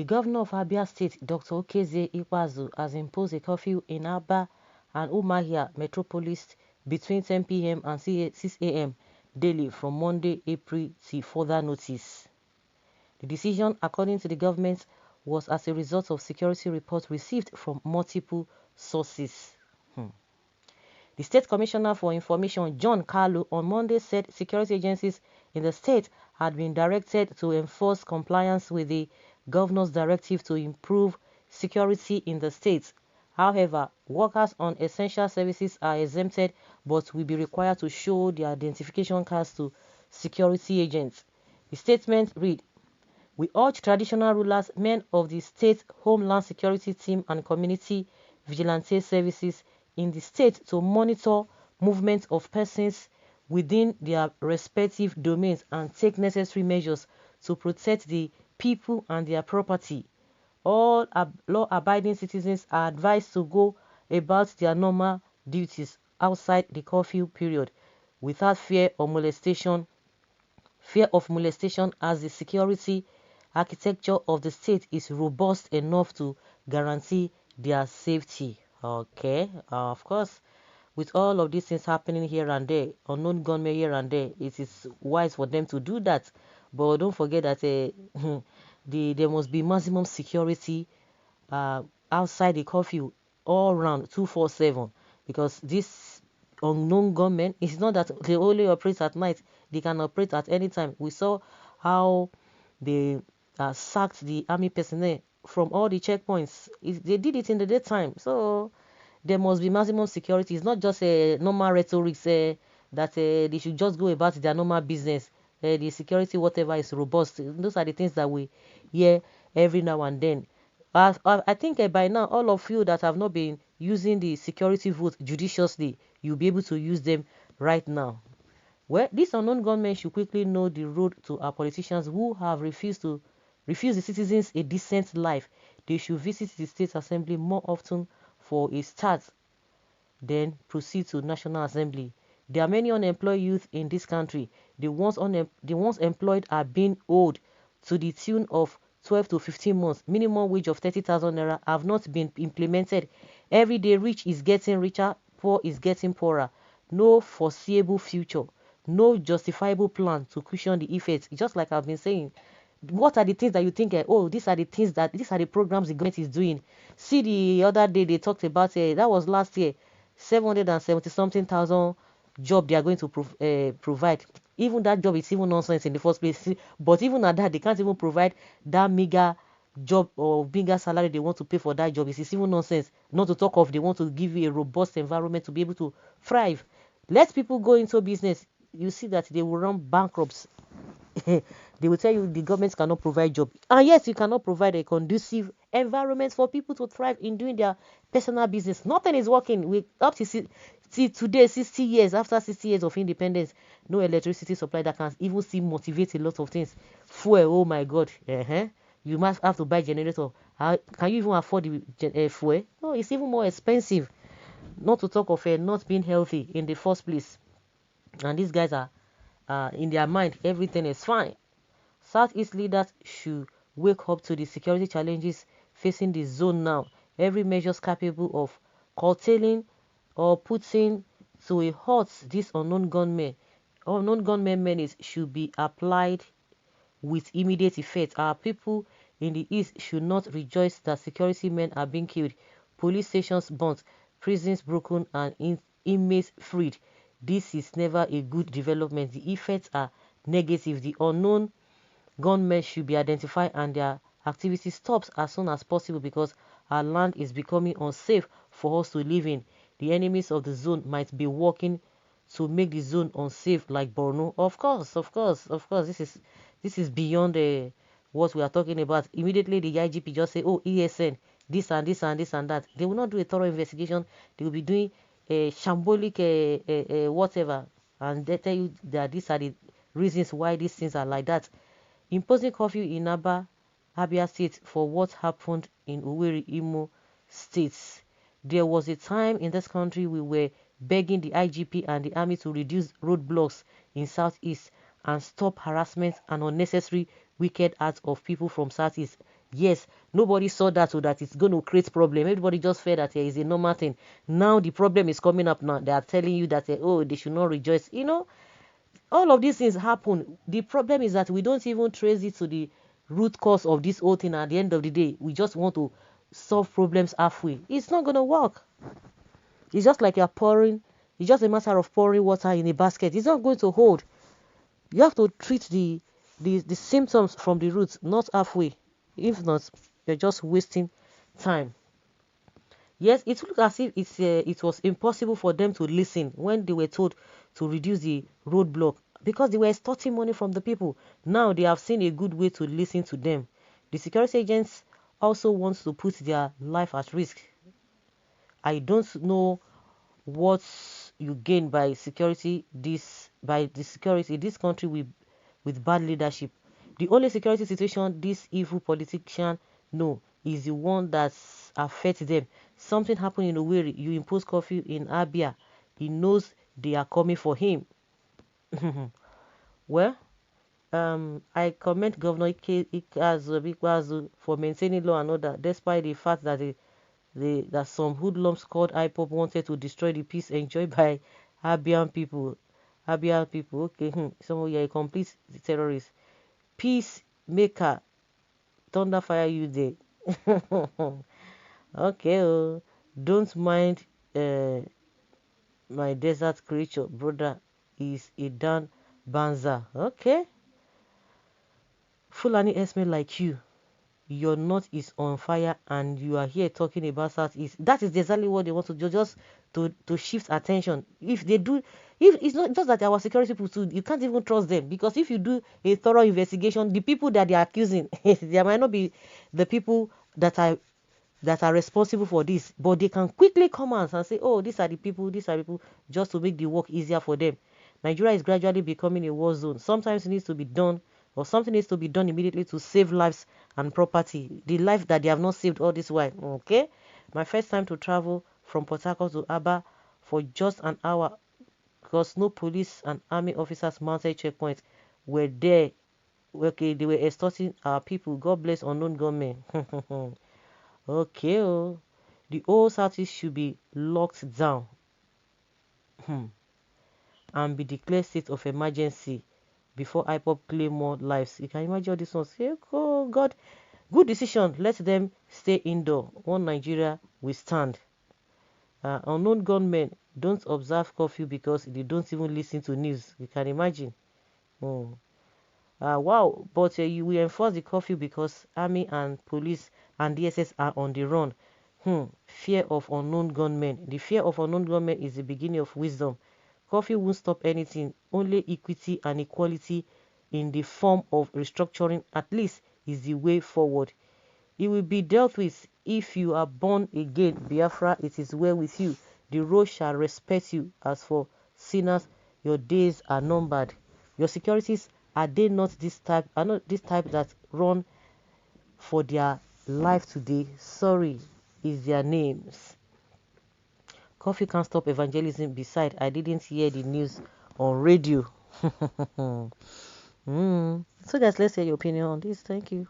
The governor of Abia State, Dr. IKPEAZU, has imposed a curfew in Aba and Umuahia metropolis between 10 p.m. and 6 a.m. daily from Monday, April till further notice. The decision, according to the government, was as a result of security reports received from multiple sources. The State Commissioner for Information, Ñ1ÇLY, on Monday said security agencies in the state had been directed to enforce compliance with the governor's directive to improve security in the state. However, workers on essential services are exempted but will be required to show their identification cards to security agents. The statement read, "We urge traditional rulers, men of the state Homeland Security Team and community vigilante services in the state to monitor movement of persons within their respective domains and take necessary measures to protect the people and their property. All law-abiding citizens are advised to go about their normal duties outside the curfew period without fear of molestation as the security architecture of the state is robust enough to guarantee their safety." Okay, of course, with all of these things happening here and there, unknown gunmen here and there, it is wise for them to do that. But don't forget that there must be maximum security outside the curfew all around 247, because this unknown gunmen, it's not that they only operate at night, they can operate at any time. We saw how they sacked the army personnel from all the checkpoints. They did it in the daytime, so there must be maximum security. It's not just a normal rhetoric that they should just go about their normal business. The security, whatever, is robust. Those are the things that we hear every now and then. I think by now, all of you that have not been using the security vote judiciously, you'll be able to use them right now. Well, these unknown gunmen should quickly know the road to our politicians who have refused the citizens a decent life. They should visit the State Assembly more often for a start, then proceed to National Assembly. There are many unemployed youth in this country. The ones employed are being owed to the tune of 12 to 15 months. Minimum wage of 30,000 naira have not been implemented. Every day, rich is getting richer, poor is getting poorer. No foreseeable future. No justifiable plan to cushion the effects. Just like I've been saying, what are the things that you think, these are the programs the government is doing? See, the other day they talked about, that was last year, 770 something thousand job they are going to provide. Even that job is even nonsense in the first place. But even at that, they can't even provide that meager job or bigger salary they want to pay for that job. It's even nonsense. Not to talk of they want to give you a robust environment to be able to thrive. Let people go into business. You see that they will run bankrupts. They will tell you the government cannot provide job. And yes, you cannot provide a conducive environment for people to thrive in doing their personal business. Nothing is working. We up to today, 60 years after 60 years of independence, no electricity supply that can even still motivate a lot of things. Fuel, oh my God. You must have to buy generator. Can you even afford the fuel? No, it's even more expensive. Not to talk of not being healthy in the first place. And these guys are in their mind, everything is fine. Southeast leaders should wake up to the security challenges facing the zone now. Every measure capable of curtailing or putting to a halt this unknown gunmen menace should be applied with immediate effect. Our people in the east should not rejoice that security men are being killed, police stations burnt, prisons broken, and inmates freed. This is never a good development. The effects are negative. The unknown gunmen should be identified and their activity stops as soon as possible, because our land is becoming unsafe for us to live in. The enemies of the zone might be working to make the zone unsafe, like Borno. Of course. This is beyond what we are talking about. Immediately the IGP just say, oh, ESN, this and this and this and that. They will not do a thorough investigation. They will be doing a shambolic whatever, and they tell you that these are the reasons why these things are like that. Imposing curfew in Abia State for what happened in Owerri, Imo states. There was a time in this country we were begging the IGP and the army to reduce roadblocks in Southeast and stop harassment and unnecessary wicked acts of people from Southeast. Yes, nobody saw that, so that it's going to create problem. Everybody just felt that it's a normal thing. Now the problem is coming up now. They are telling you that, oh, they should not rejoice. All of these things happen. The problem is that we don't even trace it to the root cause of this whole thing. At the end of the day, we just want to solve problems halfway. It's not going to work. It's just like it's just a matter of pouring water in a basket. It's not going to hold. You have to treat the symptoms from the roots, not halfway. If not, you're just wasting time. Yes, it looks as if it was impossible for them to listen when they were told to reduce the roadblock, because they were extorting money from the people. Now they have seen a good way to listen to them. The security agents also want to put their life at risk. I don't know what you gain by security this country with bad leadership. The only security situation this evil politician know is the one that affects them. Something happened in Owerri, you impose curfew in ABIA, he knows they are coming for him. Well, I commend Governor IKPEAZU for maintaining law and order, despite the fact that that some hoodlums called IPOP wanted to destroy the peace enjoyed by Abian people. Okay, so you're a complete terrorist. Peacemaker, thunder fire you there. Okay, don't mind my desert creature, brother is a Dan Banza. Okay, Fulani estimate like you. Your north is on fire and you are here talking about southeast. That is exactly what they want to do, just to shift attention. If it's not just that our security people too, you can't even trust them, because if you do a thorough investigation, the people that they are accusing, they might not be the people that are responsible for this, but they can quickly come out and say, oh, these are the people, just to make the work easier for them. Nigeria is gradually becoming a war zone. Sometimes it needs to be done, or something needs to be done immediately to save lives and property. The life that they have not saved all this while. Okay? My first time to travel from Port Harcourt to Aba for just an hour, because no police and army officers mounted checkpoints were there. Okay, they were extorting our people. God bless unknown gunmen. Okay, the whole Southeast should be locked down and be declared state of emergency before IPOP claim more lives. You can imagine all this one. Say, oh God, good decision. Let them stay indoor. One Nigeria will stand. Unknown gunmen don't observe curfew because they don't even listen to news. You can imagine. Wow, but you will enforce the curfew because army and police and DSS are on the run. Fear of unknown gunmen. The fear of unknown gunmen is the beginning of wisdom. Curfew won't stop anything. Only equity and equality in the form of restructuring at least is the way forward. It will be dealt with. If you are born again, Biafra, it is well with you. The road shall respect you. As for sinners, your days are numbered. Your securities, are not this type that run for their life today? Sorry, is their names. Coffee can't stop evangelism. Besides, I didn't hear the news on radio. So guys, let's hear your opinion on this. Thank you.